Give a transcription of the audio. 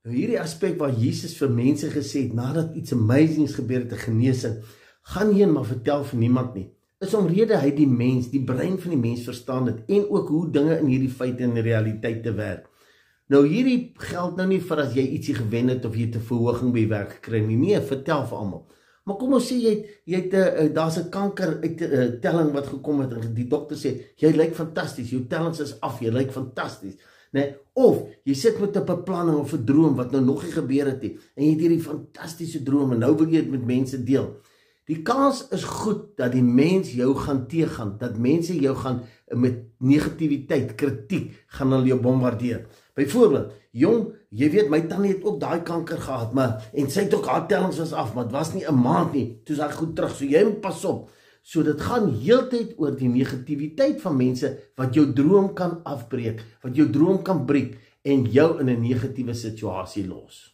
Nou hierdie aspek waar Jesus vir mense gesê het, nadat iets amazings gebeur het, 'n genesing, gaan heen maar vertel vir niemand nie, is omrede hy die mens, die brein van die mens verstaan het, en ook hoe dinge in hierdie feite en realiteit te werk. Nou hierdie geld nou nie vir as jy ietsie gewen het, of jy het 'n verhoging by die werk gekry nie, nee, vertel vir almal. Maar kom ons sê, daar's 'n kanker telling wat gekom het, en die dokter sê, jy lyk fantasties, jou tellings is af, jy lyk fantasties. Nee, of jy sit met 'n beplanning of 'n droom wat nou nog nie gebeur het nie, en jy het hierdie fantastiese droom, en nou wil jy dit met mense deel. Die kans is goed dat die mens jou gaan teëgaan, dat mense jou gaan met negativiteit, kritiek, gaan hulle jou bombardeer. Byvoorbeeld, jong, jy weet, my tannie het ook daai kanker gehad, en sy het ook haar tellings was af, maar het was nie 'n maand nie, toe is hy goed terug, so jy moet pas op. So dit gaan heeltyd oor die negativiteit van mense, wat jou droom kan afbreek, wat jou droom kan breek, en jou in 'n negatiewe situasie los.